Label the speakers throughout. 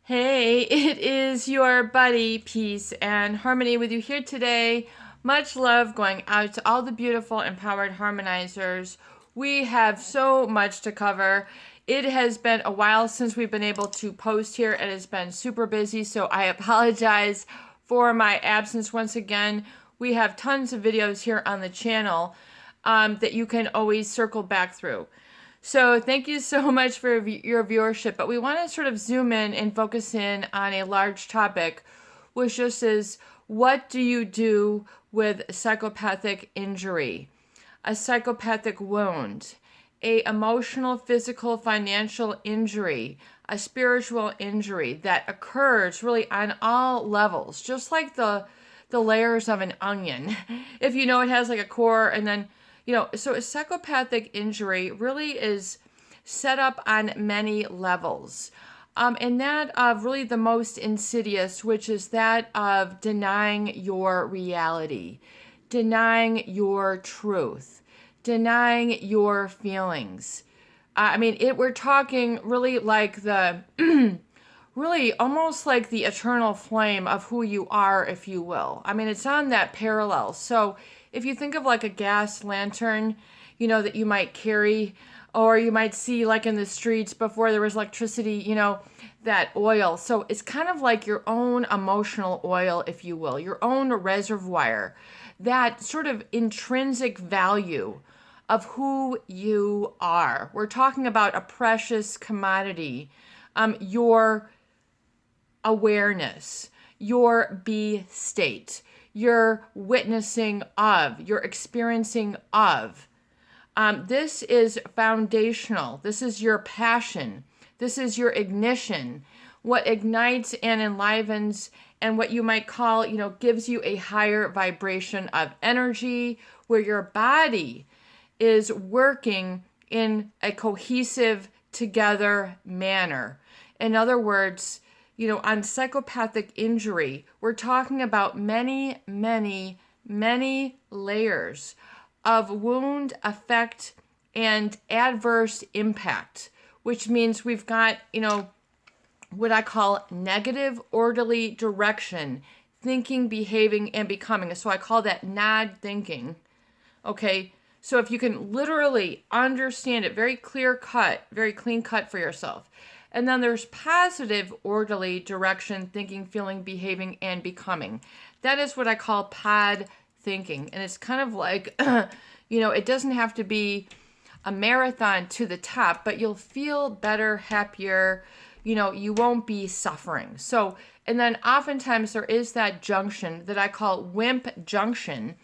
Speaker 1: Hey, it is your buddy, Peace and Harmony, with you here today. Much love going out to all the beautiful, empowered harmonizers. We have so much to cover. It has been a while since we've been able to post here. It has been super busy, so I apologize for my absence once again. We have tons of videos here on the channel that you can always circle back through. So thank you so much for your viewership, but we want to sort of zoom in and focus in on a large topic, which just is, what do you do with psychopathic injury, a psychopathic wound, a emotional, physical, financial injury, a spiritual injury that occurs really on all levels, just like the layers of an onion. If you know, it has like a core and then so a psychopathic injury really is set up on many levels. And that of really the most insidious, which is that of denying your reality, denying your truth, denying your feelings. We're talking really like really almost like the eternal flame of who you are, if you will. It's on that parallel. So if you think of like a gas lantern, that you might carry, or you might see like in the streets before there was electricity, that oil. So it's kind of like your own emotional oil, if you will, your own reservoir, that sort of intrinsic value of who you are. We're talking about a precious commodity, your awareness, your be state, your witnessing of, your experiencing of. This is foundational. This is your passion. This is your ignition. What ignites and enlivens and what you might call, gives you a higher vibration of energy, where your body is working in a cohesive, together manner. In other words, on psychopathic injury, we're talking about many, many, many layers of wound, effect, and adverse impact, which means we've got, what I call negative orderly direction, thinking, behaving, and becoming. So I call that NOD thinking. Okay, so if you can literally understand it, very clear cut, very clean cut for yourself. And then there's positive, orderly direction, thinking, feeling, behaving, and becoming. That is what I call pod thinking. And it's kind of like, it doesn't have to be a marathon to the top, but you'll feel better, happier, you won't be suffering. So, and then oftentimes there is that junction that I call WIMP junction,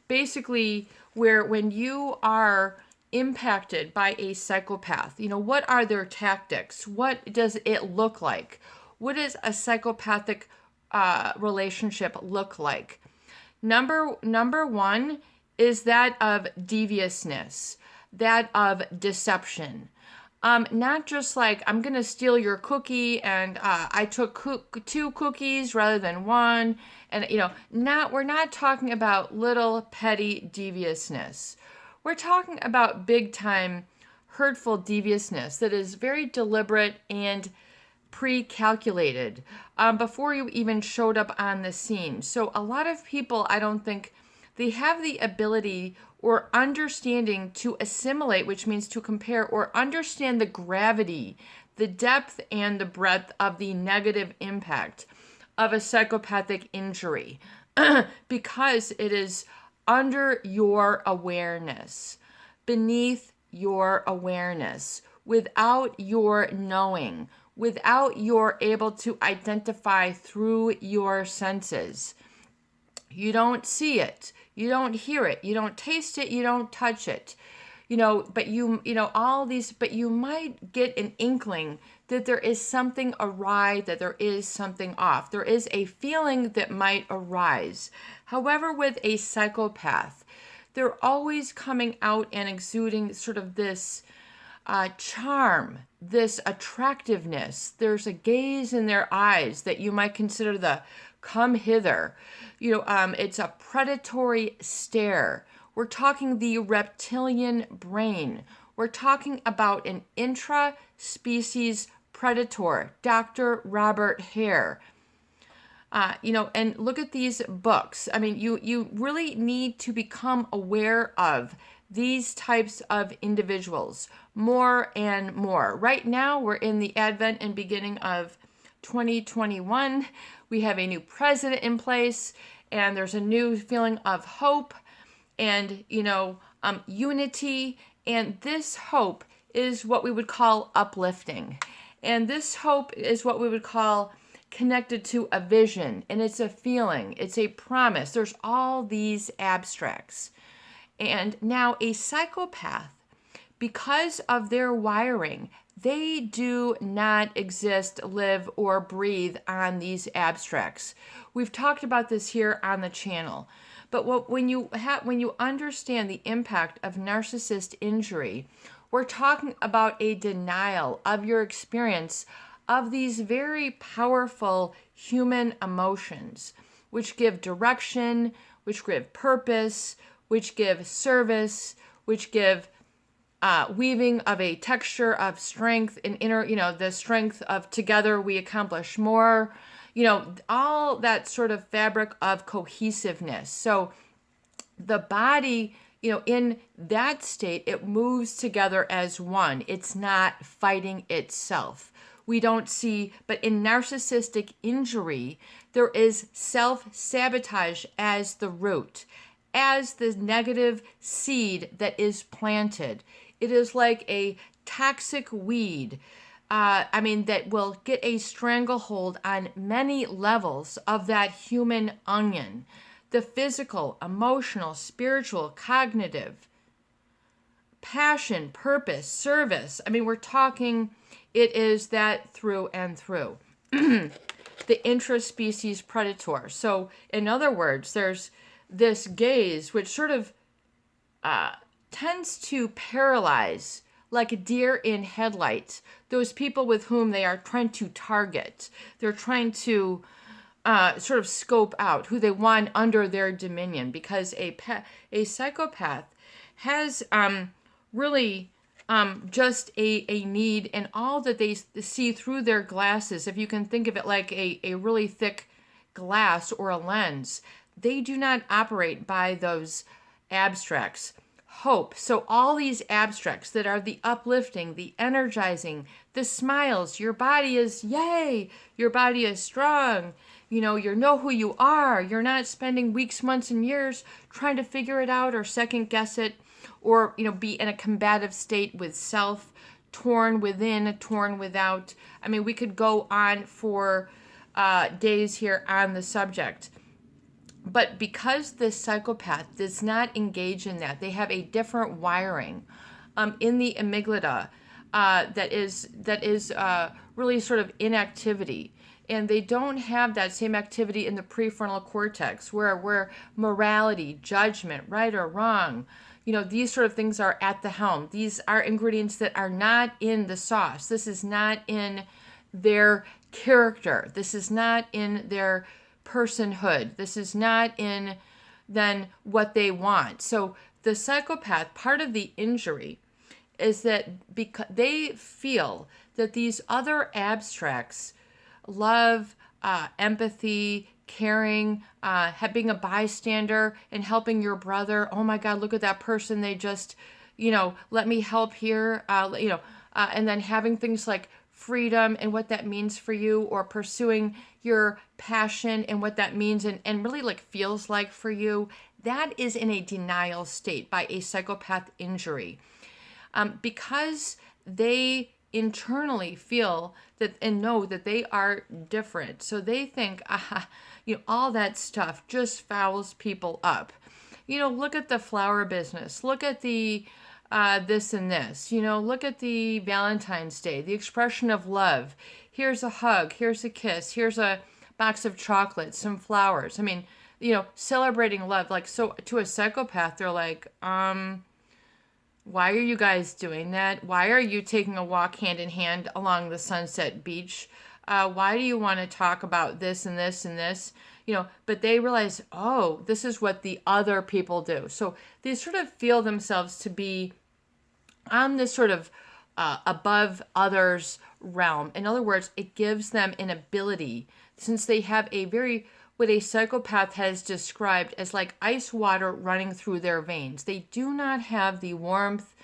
Speaker 1: basically where when you are impacted by a psychopath, what are their tactics? What does it look like? What does a psychopathic relationship look like? Number one is that of deviousness, that of deception. Not just like, I'm going to steal your cookie and I took two cookies rather than one. And, we're not talking about little petty deviousness. We're talking about big time hurtful deviousness that is very deliberate and pre-calculated before you even showed up on the scene. So a lot of people, I don't think they have the ability or understanding to assimilate, which means to compare or understand the gravity, the depth, and the breadth of the negative impact of a psychopathic injury because it is under your awareness, beneath your awareness, without your knowing, without your able to identify through your senses. You don't see it, you don't hear it, you don't taste it, you don't touch it. But but you might get an inkling that there is something awry, that there is something off. There is a feeling that might arise. However, with a psychopath, they're always coming out and exuding sort of this charm, this attractiveness. There's a gaze in their eyes that you might consider the come hither. It's a predatory stare. We're talking the reptilian brain. We're talking about an intra-species Predator, Dr. Robert Hare. And look at these books. I mean, you really need to become aware of these types of individuals more and more. Right now, we're in the advent and beginning of 2021. We have a new president in place, and there's a new feeling of hope and, unity. And this hope is what we would call uplifting. And this hope is what we would call connected to a vision, and it's a feeling, it's a promise. There's all these abstracts. And now a psychopath, because of their wiring, they do not exist, live, or breathe on these abstracts. We've talked about this here on the channel. But when you understand the impact of narcissist injury, we're talking about a denial of your experience of these very powerful human emotions, which give direction, which give purpose, which give service, which give weaving of a texture of strength and inner, the strength of together we accomplish more, all that sort of fabric of cohesiveness. So the body, in that state, it moves together as one. It's not fighting itself. We don't see, but in narcissistic injury, there is self-sabotage as the root, as the negative seed that is planted. It is like a toxic weed, that will get a stranglehold on many levels of that human onion. The physical, emotional, spiritual, cognitive, passion, purpose, service. We're talking, it is that through and through. The intraspecies predator. So, in other words, there's this gaze which sort of tends to paralyze, like a deer in headlights, those people with whom they are trying to target. They're trying to sort of scope out who they want under their dominion, because a psychopath has really just a need, and all that they see through their glasses, if you can think of it like a really thick glass or a lens, they do not operate by those abstracts. Hope. So all these abstracts that are the uplifting, the energizing, the smiles, your body is yay, your body is strong, you know who you are, you're not spending weeks, months, and years trying to figure it out or second guess it, or be in a combative state with self, torn within, torn without. We could go on for days here on the subject. But because this psychopath does not engage in that, they have a different wiring in the amygdala that is really sort of inactivity. And they don't have that same activity in the prefrontal cortex where morality, judgment, right or wrong, these sort of things are at the helm. These are ingredients that are not in the sauce. This is not in their character. This is not in their personhood. This is not in then what they want. So the psychopath, part of the injury is that because they feel that these other abstracts, love, empathy, caring, being a bystander and helping your brother. Oh my God, look at that person. They just, let me help here, and then having things like freedom and what that means for you, or pursuing your passion and what that means and really like feels like for you. That is in a denial state by a psychopath injury. Because they internally feel that and know that they are different. So they think, all that stuff just fouls people up. Look at the flower business. Look at the this and this. Look at the Valentine's Day, the expression of love. Here's a hug. Here's a kiss. Here's a box of chocolates, some flowers. Celebrating love. Like, so to a psychopath, they're like, why are you guys doing that? Why are you taking a walk hand in hand along the Sunset Beach? Why do you want to talk about this and this and this? But they realize, oh, this is what the other people do. So they sort of feel themselves to be on this sort of above others' realm. In other words, it gives them an ability, since they have what a psychopath has described as like ice water running through their veins. They do not have the warmth,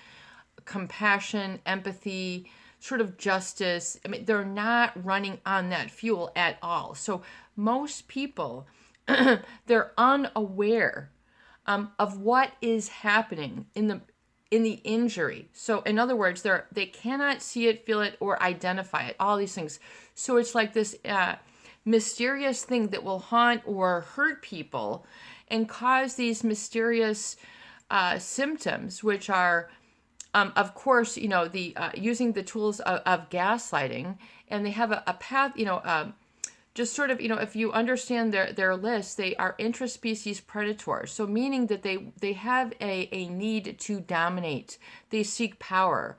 Speaker 1: compassion, empathy, sort of justice. I mean, they're not running on that fuel at all. So most people, they're unaware of what is happening in the injury. So in other words, they cannot see it, feel it, or identify it. All these things. So it's like this mysterious thing that will haunt or hurt people and cause these mysterious symptoms, which are, of course, the using the tools of gaslighting, and they have a path, just sort of, if you understand their list, they are intraspecies predators. So meaning that they have a need to dominate. They seek power.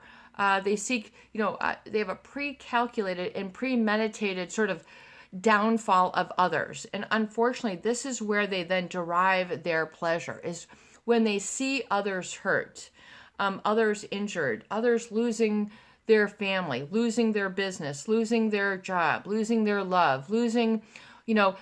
Speaker 1: They seek, they have a pre-calculated and premeditated sort of downfall of others. And unfortunately, this is where they then derive their pleasure, is when they see others hurt, others injured, others losing their family, losing their business, losing their job, losing their love, losing,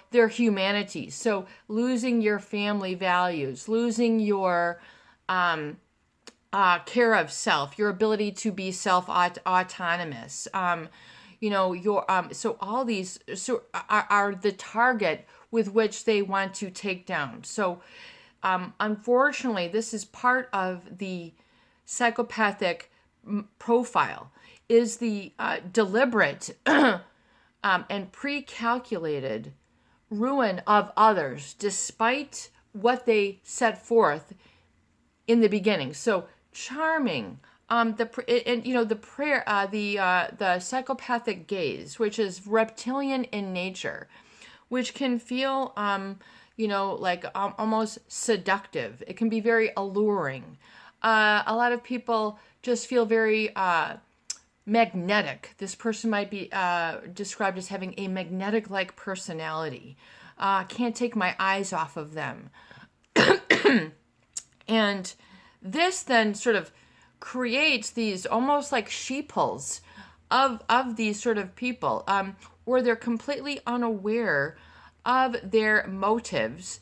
Speaker 1: their humanity. So losing your family values, losing your care of self, your ability to be self-autonomous, so all these are the target with which they want to take down. So unfortunately, this is part of the psychopathic profile, is the deliberate and pre-calculated ruin of others despite what they set forth in the beginning. So charming, the psychopathic gaze, which is reptilian in nature, which can feel like almost seductive. It can be very alluring. A lot of people just feel very magnetic. This person might be described as having a magnetic-like personality. Can't take my eyes off of them. And this then sort of creates these almost like sheepholes of these sort of people, where they're completely unaware of their motives,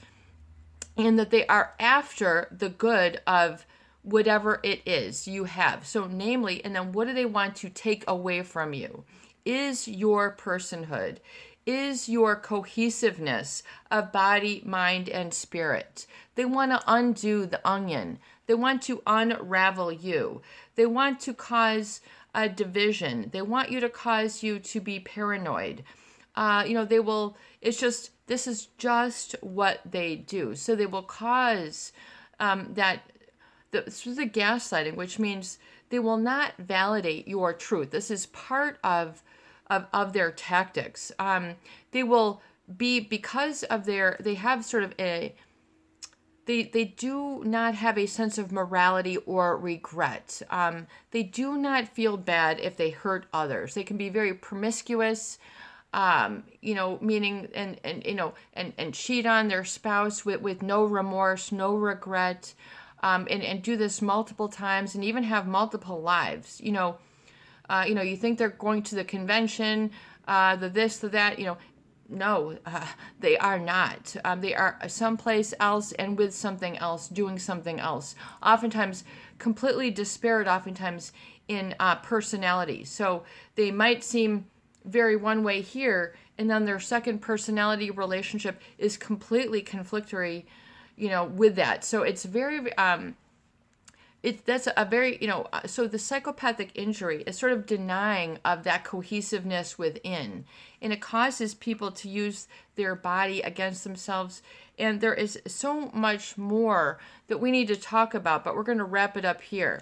Speaker 1: and that they are after the good of whatever it is you have. So namely, and then what do they want to take away from you? Is your personhood, is your cohesiveness of body, mind, and spirit. They want to undo the onion. They want to unravel you. They want to cause a division. They want you to cause you to be paranoid. They will, this is just what they do. So they will cause through the gaslighting, which means they will not validate your truth. This is part of their tactics. They will be, because of they have sort of they do not have a sense of morality or regret. They do not feel bad if they hurt others. They can be very promiscuous, meaning and cheat on their spouse with no remorse, no regret, and do this multiple times, and even have multiple lives. You think they're going to the convention, the this, the that, no, they are not. They are someplace else and with something else, doing something else. Oftentimes completely disparate, oftentimes in personality. So they might seem very one way here, and then their second personality relationship is completely conflictory, with that. So it's very, that's a very, so the psychopathic injury is sort of denying of that cohesiveness within, and it causes people to use their body against themselves. And there is so much more that we need to talk about, but we're going to wrap it up here.